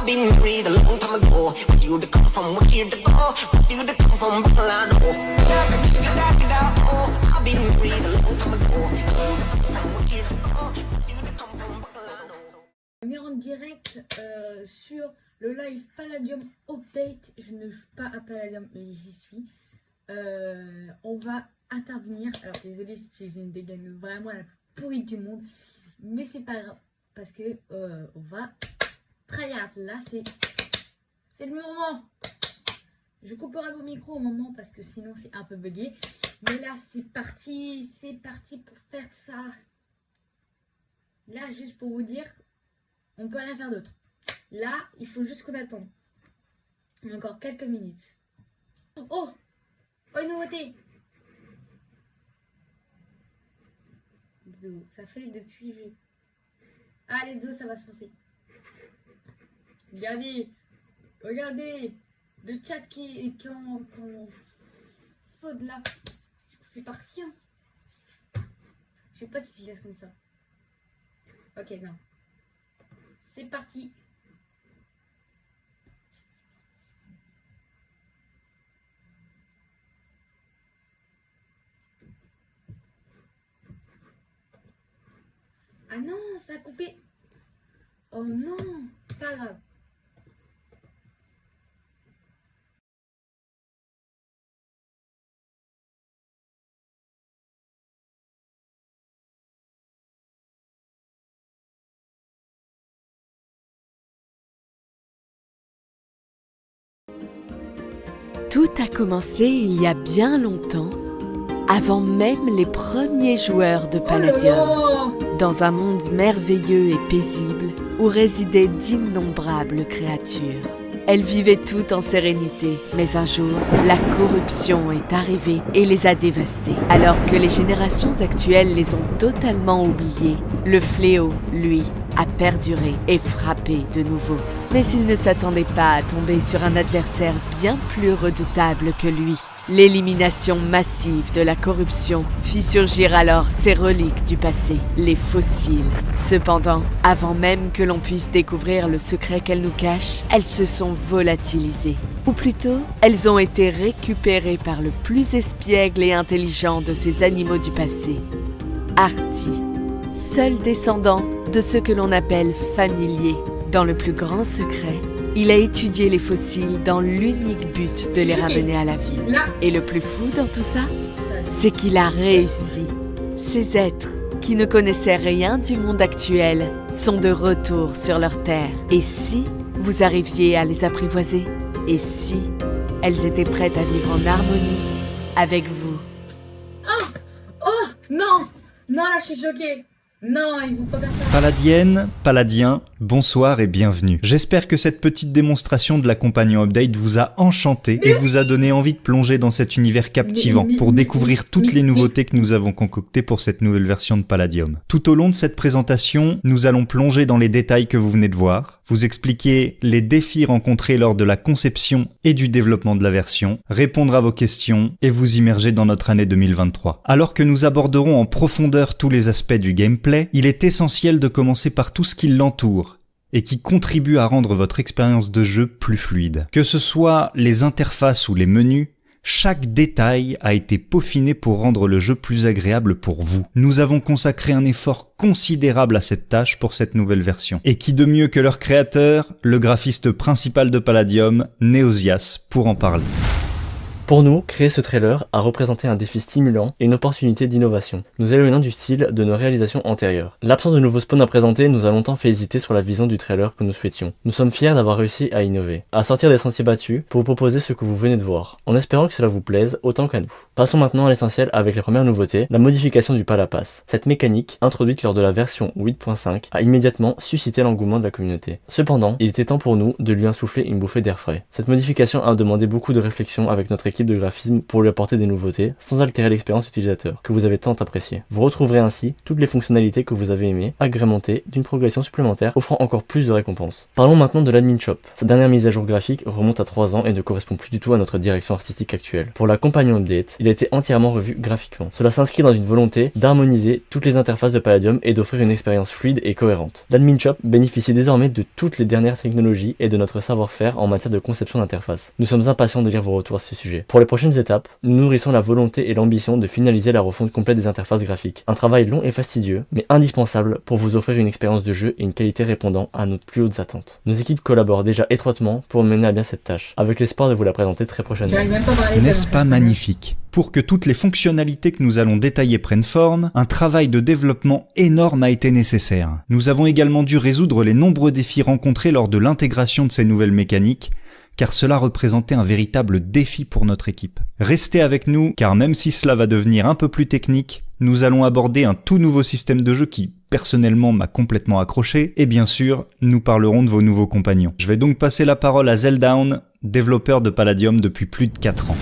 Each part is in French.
been married a long time ago. Where you to come from, where you to go? Where you to come from, Brooklyn, I've been married a long time ago. Where you to come from, where you to go? Where you to come from, Brooklyn. On est en direct sur le live Palladium Update. Je ne joue pas à Palladium, mais j'y suis. On va intervenir. Alors désolé si j'ai une dégaine vraiment la plus pourrie du monde, mais c'est pas grave parce que on va tryhard. Là c'est le moment. Je couperai mon micro au moment parce que sinon c'est un peu bugué. Mais là c'est parti pour faire ça. Là juste pour vous dire, on peut rien faire d'autre. Là il faut juste qu'on attende. On a encore quelques minutes. Oh, une nouveauté. Ça fait depuis... Ah, les dos, ça va se foncer. Regardez le chat qui en faute là. C'est parti, hein. Je sais pas si je laisse comme ça. Ok, non. C'est parti. Ah non, ça a coupé. Oh non, pas grave. Tout a commencé il y a bien longtemps, avant même les premiers joueurs de Palladium. Dans un monde merveilleux et paisible où résidaient d'innombrables créatures. Elles vivaient toutes en sérénité, mais un jour, la corruption est arrivée et les a dévastées. Alors que les générations actuelles les ont totalement oubliées, le fléau, lui, a perduré et frappé de nouveau. Mais il ne s'attendait pas à tomber sur un adversaire bien plus redoutable que lui. L'élimination massive de la corruption fit surgir alors ces reliques du passé, les fossiles. Cependant, avant même que l'on puisse découvrir le secret qu'elles nous cachent, elles se sont volatilisées. Ou plutôt, elles ont été récupérées par le plus espiègle et intelligent de ces animaux du passé, Artie, seul descendant de ce que l'on appelle familier. Dans le plus grand secret, il a étudié les fossiles dans l'unique but de les ramener à la vie. Et le plus fou dans tout ça, c'est qu'il a réussi. Ces êtres, qui ne connaissaient rien du monde actuel, sont de retour sur leur terre. Et si vous arriviez à les apprivoiser? Et si elles étaient prêtes à vivre en harmonie avec vous? Oh non, non, là je suis choquée. Non, il ne faut pas faire ça. Palladienne, Palladien, bonsoir et bienvenue. J'espère que cette petite démonstration de la Compagnon Update vous a enchanté et vous a donné envie de plonger dans cet univers captivant pour découvrir toutes les nouveautés que nous avons concoctées pour cette nouvelle version de Palladium. Tout au long de cette présentation, nous allons plonger dans les détails que vous venez de voir, vous expliquer les défis rencontrés lors de la conception et du développement de la version, répondre à vos questions et vous immerger dans notre année 2023. Alors que nous aborderons en profondeur tous les aspects du gameplay, il est essentiel de commencer par tout ce qui l'entoure et qui contribue à rendre votre expérience de jeu plus fluide. Que ce soit les interfaces ou les menus, chaque détail a été peaufiné pour rendre le jeu plus agréable pour vous. Nous avons consacré un effort considérable à cette tâche pour cette nouvelle version. Et qui de mieux que leur créateur, le graphiste principal de Palladium, Neosias, pour en parler. Pour nous, créer ce trailer a représenté un défi stimulant et une opportunité d'innovation. Nous éloignons du style de nos réalisations antérieures. L'absence de nouveaux spawns à présenter nous a longtemps fait hésiter sur la vision du trailer que nous souhaitions. Nous sommes fiers d'avoir réussi à innover, à sortir des sentiers battus pour vous proposer ce que vous venez de voir, en espérant que cela vous plaise autant qu'à nous. Passons maintenant à l'essentiel avec les premières nouveautés, la modification du Palapass. Cette mécanique, introduite lors de la version 8.5, a immédiatement suscité l'engouement de la communauté. Cependant, il était temps pour nous de lui insuffler une bouffée d'air frais. Cette modification a demandé beaucoup de réflexion avec notre équipe l'équipe de graphisme pour lui apporter des nouveautés, sans altérer l'expérience utilisateur, que vous avez tant appréciée. Vous retrouverez ainsi toutes les fonctionnalités que vous avez aimées, agrémentées d'une progression supplémentaire, offrant encore plus de récompenses. Parlons maintenant de l'Admin Shop. Sa dernière mise à jour graphique remonte à 3 ans et ne correspond plus du tout à notre direction artistique actuelle. Pour la Companion Update, il a été entièrement revu graphiquement. Cela s'inscrit dans une volonté d'harmoniser toutes les interfaces de Palladium et d'offrir une expérience fluide et cohérente. L'Admin Shop bénéficie désormais de toutes les dernières technologies et de notre savoir-faire en matière de conception d'interface. Nous sommes impatients de lire vos retours à ce sujet. Pour les prochaines étapes, nous nourrissons la volonté et l'ambition de finaliser la refonte complète des interfaces graphiques. Un travail long et fastidieux, mais indispensable pour vous offrir une expérience de jeu et une qualité répondant à nos plus hautes attentes. Nos équipes collaborent déjà étroitement pour mener à bien cette tâche, avec l'espoir de vous la présenter très prochainement. J'arrive même pas à parler. N'est-ce pas magnifique? Pour que toutes les fonctionnalités que nous allons détailler prennent forme, un travail de développement énorme a été nécessaire. Nous avons également dû résoudre les nombreux défis rencontrés lors de l'intégration de ces nouvelles mécaniques, car cela représentait un véritable défi pour notre équipe. Restez avec nous, car même si cela va devenir un peu plus technique, nous allons aborder un tout nouveau système de jeu qui, personnellement, m'a complètement accroché, et bien sûr, nous parlerons de vos nouveaux compagnons. Je vais donc passer la parole à Zeldaun, développeur de Palladium depuis plus de 4 ans.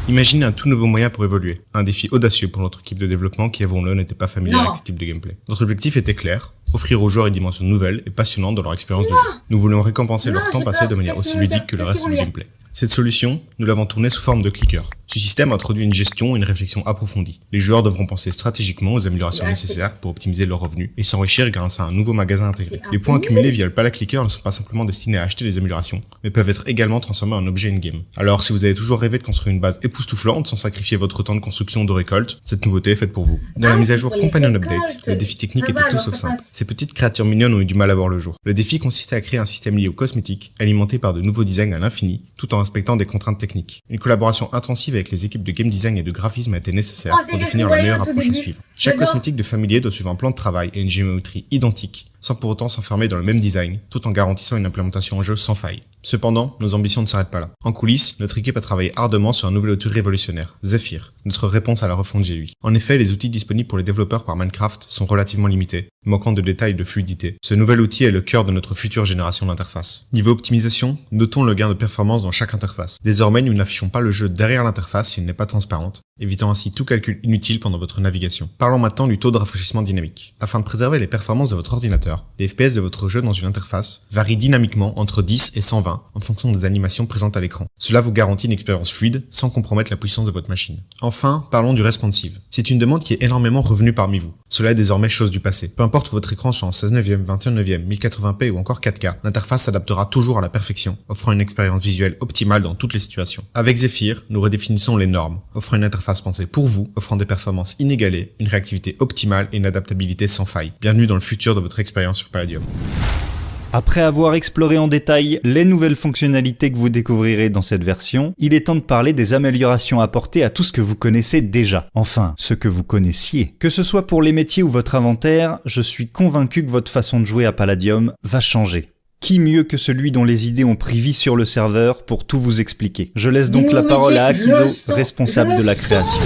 Imaginez un tout nouveau moyen pour évoluer. Un défi audacieux pour notre équipe de développement qui, avouons-le, n'était pas familière avec ce type de gameplay. Notre objectif était clair, offrir aux joueurs une dimension nouvelle et passionnante dans leur expérience de jeu. Nous voulions récompenser leur temps passé de manière aussi ludique que le reste du gameplay. Cette solution, nous l'avons tournée sous forme de clicker. Ce système introduit une gestion et une réflexion approfondie. Les joueurs devront penser stratégiquement aux améliorations nécessaires pour optimiser leurs revenus et s'enrichir grâce à un nouveau magasin intégré. Les points accumulés via le Pallaclicker ne sont pas simplement destinés à acheter des améliorations, mais peuvent être également transformés en objets in-game. Alors, si vous avez toujours rêvé de construire une base époustouflante sans sacrifier votre temps de construction de récolte, cette nouveauté est faite pour vous. Dans la mise à jour Companion Update, le défi technique était tout sauf simple. Ces petites créatures mignonnes ont eu du mal à voir le jour. Le défi consistait à créer un système lié aux cosmétiques, alimenté par de nouveaux designs à l'infini, tout en respectant des contraintes techniques. Une collaboration intensive avec les équipes de game design et de graphisme a été nécessaire pour définir la meilleure approche à suivre. Chaque cosmétique de familier doit suivre un plan de travail et une géométrie identique, sans pour autant s'enfermer dans le même design, tout en garantissant une implémentation en jeu sans faille. Cependant, nos ambitions ne s'arrêtent pas là. En coulisses, notre équipe a travaillé ardemment sur un nouvel outil révolutionnaire, Zephyr, notre réponse à la refonte GUI. En effet, les outils disponibles pour les développeurs par Minecraft sont relativement limités, manquant de détails de fluidité. Ce nouvel outil est le cœur de notre future génération d'interfaces. Niveau optimisation, notons le gain de performance dans chaque interface. Désormais, nous n'affichons pas le jeu derrière l'interface s'il n'est pas transparente, évitant ainsi tout calcul inutile pendant votre navigation. Parlons maintenant du taux de rafraîchissement dynamique. Afin de préserver les performances de votre ordinateur, les FPS de votre jeu dans une interface varient dynamiquement entre 10 et 120 en fonction des animations présentes à l'écran. Cela vous garantit une expérience fluide sans compromettre la puissance de votre machine. Enfin, parlons du responsive. C'est une demande qui est énormément revenue parmi vous. Cela est désormais chose du passé. Peu importe que votre écran soit en 16 neuvième, 21 neuvième, 1080p ou encore 4K, l'interface s'adaptera toujours à la perfection, offrant une expérience visuelle optimale dans toutes les situations. Avec Zephyr, nous redéfinissons les normes, offrant une interface pensée pour vous, offrant des performances inégalées, une réactivité optimale et une adaptabilité sans faille. Bienvenue dans le futur de votre expérience sur Palladium. Après avoir exploré en détail les nouvelles fonctionnalités que vous découvrirez dans cette version, il est temps de parler des améliorations apportées à tout ce que vous connaissez déjà. Enfin, ce que vous connaissiez. Que ce soit pour les métiers ou votre inventaire, je suis convaincu que votre façon de jouer à Palladium va changer. Qui mieux que celui dont les idées ont pris vie sur le serveur pour tout vous expliquer. Je laisse donc la parole à Akizo, responsable de la création.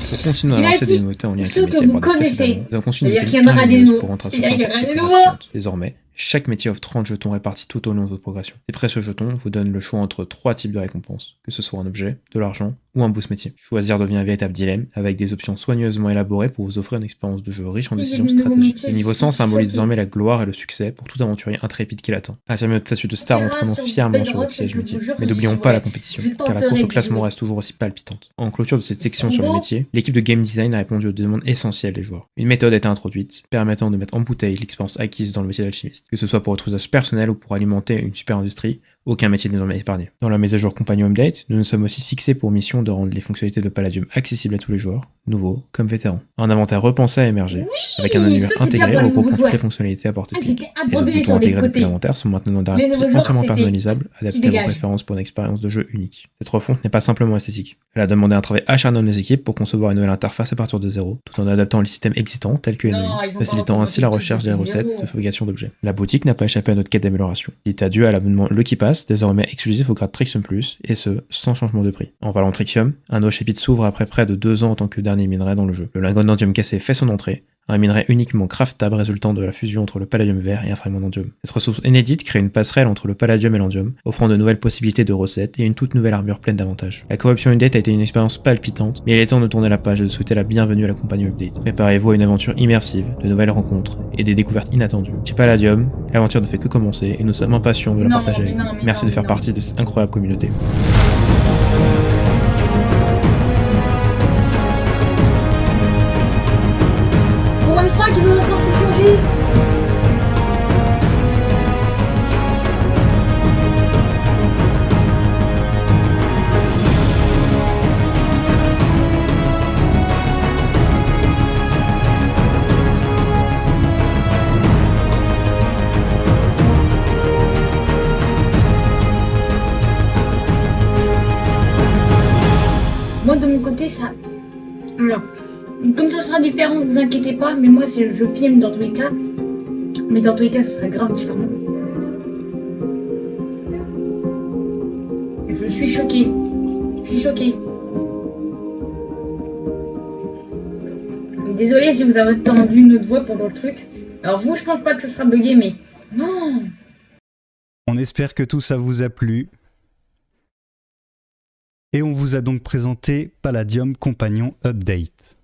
Pour continuer à lancer des nouveautés en lien avec les métiers abordés précédemment, nous avons conçu une mécanique Il y aura des ingénieuse nouveaux. pour rendre Il y aura des nouveaux. Désormais, chaque métier offre 30 jetons répartis tout au long de votre progression. Ces précieux jetons vous donnent le choix entre 3 types de récompenses, que ce soit un objet, de l'argent ou un boost métier. Choisir devient un véritable dilemme, avec des options soigneusement élaborées pour vous offrir une expérience de jeu riche en décisions stratégiques. Le niveau 100 symbolise désormais la gloire et le succès pour tout aventurier intrépide qui l'attend. Affirmez votre statut de star en trônant fièrement sur votre siège métier. Mais n'oublions pas la compétition, car la course au classement reste toujours aussi palpitante. En clôture de cette section sur le métier, l'équipe de game design a répondu aux demandes essentielles des joueurs. Une méthode a été introduite, permettant de mettre en bouteille l'expérience acquise dans le métier d'alchimiste. Que ce soit pour votre usage personnel ou pour alimenter une super industrie, aucun métier n'est désormais épargné. Dans la mise à jour Companion Update, nous nous sommes aussi fixés pour mission de rendre les fonctionnalités de Palladium accessibles à tous les joueurs, nouveaux comme vétérans. Un inventaire repensé a émergé, avec un annuaire intégré regroupant toutes les fonctionnalités apportées de clic. Les autres boutons intégrés depuis l'inventaire sont maintenant dans un accès entièrement personnalisable, adapté à vos préférences pour une expérience de jeu unique. Cette refonte n'est pas simplement esthétique. Elle a demandé un travail acharné de nos équipes pour concevoir une nouvelle interface à partir de zéro, tout en adaptant les systèmes existants tels que NOI, facilitant ainsi la recherche des recettes de fabrication d'objets. La boutique n'a pas échappé à notre quête d'amélioration. Dites adieu à l'abonnement Lucky Pass, désormais exclusif au grade Trixium Plus, et ce, sans changement de prix. En parlant de Trixium, un nouveau chapitre s'ouvre après près de 2 ans en tant que dernier minerai dans le jeu. Le lingot d'andium cassé fait son entrée, un minerai uniquement craftable résultant de la fusion entre le palladium vert et un fragment d'endium. Cette ressource inédite crée une passerelle entre le palladium et l'endium, offrant de nouvelles possibilités de recettes et une toute nouvelle armure pleine d'avantages. La corruption Update a été une expérience palpitante, mais il est temps de tourner la page et de souhaiter la bienvenue à la compagnie Update. Préparez-vous à une aventure immersive, de nouvelles rencontres et des découvertes inattendues. Chez Palladium, l'aventure ne fait que commencer et nous sommes impatients de la partager avec vous. Merci de faire partie de cette incroyable communauté. Pour une fois qu'ils ont enfin pu changer. Moi de mon côté ça. Alors, comme ça sera différent, vous inquiétez pas, mais moi je filme dans tous les cas. Mais dans tous les cas ça sera grave différent. Je suis choquée. Je suis choquée. Désolée si vous avez entendu notre voix pendant le truc. Alors vous, je pense pas que ça sera bugué, mais... Non. On espère que tout ça vous a plu. Et on vous a donc présenté Palladium Compagnon Update.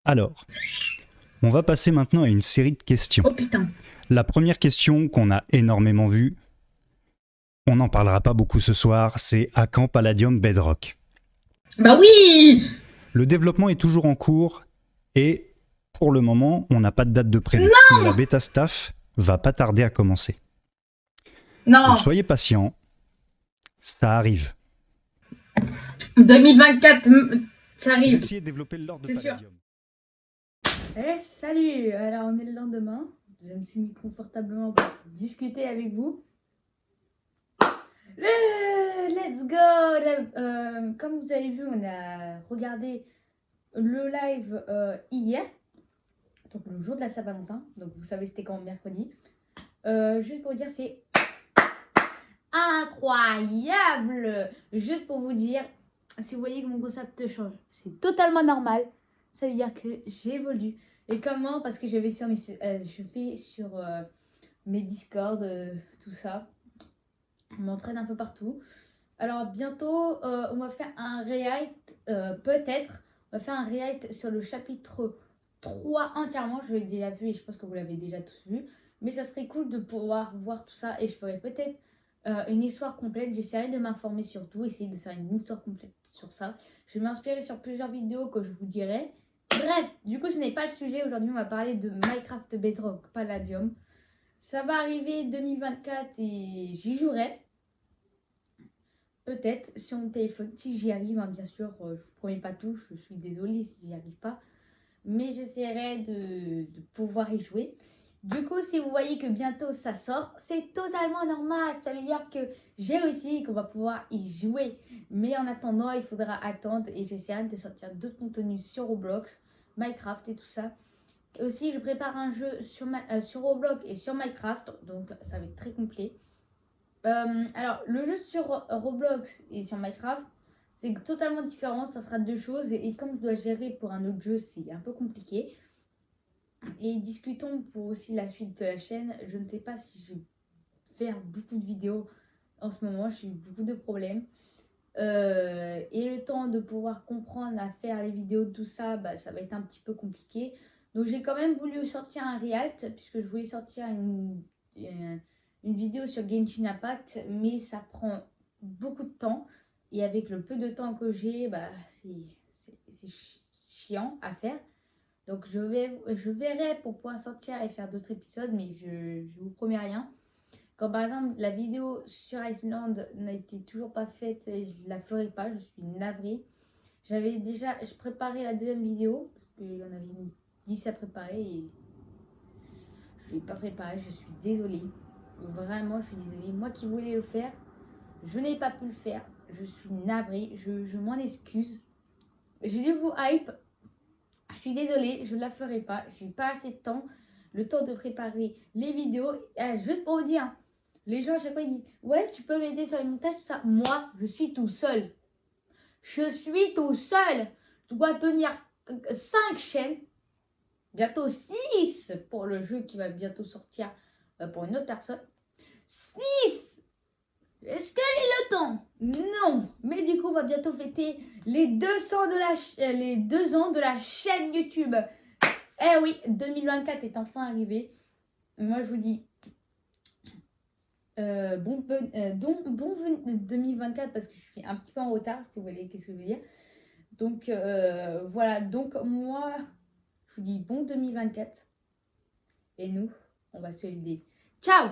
Alors, on va passer maintenant à une série de questions. Oh putain. La première question qu'on a énormément vue, on n'en parlera pas beaucoup ce soir, c'est à quand Palladium Bedrock? Bah oui. Le développement est toujours en cours et pour le moment, on n'a pas de date de prévu. Mais la bêta staff va pas tarder à commencer. Non. Donc soyez patients, ça arrive. 2024, ça J'ai arrive. essayé de développer le lore de C'est sûr. Palladium. Salut. Alors on est le lendemain. Je me suis mis confortablement pour discuter avec vous. Let's go. Comme vous avez vu, on a regardé le live hier. Donc le jour de la Saint-Valentin. Donc vous savez c'était quand, mercredi. Juste pour vous dire, c'est incroyable. Juste pour vous dire, si vous voyez que mon concept change, c'est totalement normal. Ça veut dire que j'évolue. Et comment? Parce que je vais sur je fais sur mes Discord, tout ça. On m'entraîne un peu partout. Alors bientôt, on va faire un react, peut-être. On va faire un react sur le chapitre 3 entièrement. Je l'ai déjà vu et je pense que vous l'avez déjà tous vu. Mais ça serait cool de pouvoir voir tout ça. Et je ferai peut-être une histoire complète. J'essaierai de m'informer sur tout. Essayer de faire une histoire complète sur ça. Je vais m'inspirer sur plusieurs vidéos que je vous dirai. Bref, du coup ce n'est pas le sujet. Aujourd'hui on va parler de Minecraft Bedrock Palladium. Ça va arriver 2024 et j'y jouerai. Peut-être sur mon téléphone, si j'y arrive, hein, bien sûr. Je vous promets pas tout, je suis désolée si j'y arrive pas. Mais j'essaierai de pouvoir y jouer. Du coup, si vous voyez que bientôt ça sort, c'est totalement normal. Ça veut dire que j'ai réussi et qu'on va pouvoir y jouer. Mais en attendant, il faudra attendre et j'essaierai de sortir d'autres contenus sur Roblox, Minecraft et tout ça. Et aussi, je prépare un jeu sur Roblox et sur Minecraft, donc ça va être très complet. Alors, le jeu sur Roblox et sur Minecraft, c'est totalement différent. Ça sera deux choses et comme je dois gérer pour un autre jeu, c'est un peu compliqué. Et discutons pour aussi la suite de la chaîne. Je ne sais pas si je vais faire beaucoup de vidéos en ce moment. J'ai eu beaucoup de problèmes. Et le temps de pouvoir comprendre à faire les vidéos, tout ça, bah, ça va être un petit peu compliqué. Donc j'ai quand même voulu sortir un react puisque je voulais sortir une vidéo sur Genshin Impact. Mais ça prend beaucoup de temps. Et avec le peu de temps que j'ai, bah, c'est chiant à faire. Donc je verrai pour pouvoir sortir et faire d'autres épisodes, mais je vous promets rien. Quand par exemple la vidéo sur Iceland n'a été toujours pas faite, je ne la ferai pas, je suis navrée. Je préparais la deuxième vidéo, parce qu'il y en avait 10 à préparer et je ne l'ai pas préparée, je suis désolée. Vraiment, je suis désolée. Moi qui voulais le faire, je n'ai pas pu le faire. Je suis navrée, je m'en excuse. J'ai dû vous hype. Je suis désolée, je ne la ferai pas. J'ai pas assez de temps. Le temps de préparer les vidéos. Juste pour vous dire, les gens à chaque fois ils disent ouais, tu peux m'aider sur les montages, tout ça. Moi, je suis tout seul. Je suis tout seul. Je dois tenir 5 chaînes. bientôt 6 pour le jeu qui va bientôt sortir pour une autre personne. 6. Est-ce que est le temps? Non. Mais du coup, on va bientôt fêter les 200 les 2 ans de la chaîne YouTube. Eh oui, 2024 est enfin arrivé. Moi, je vous dis bon 2024 parce que je suis un petit peu en retard, si vous voyez qu'est-ce que je veux dire. Donc, voilà. Donc, moi, je vous dis bon 2024. Et nous, on va se dire ciao.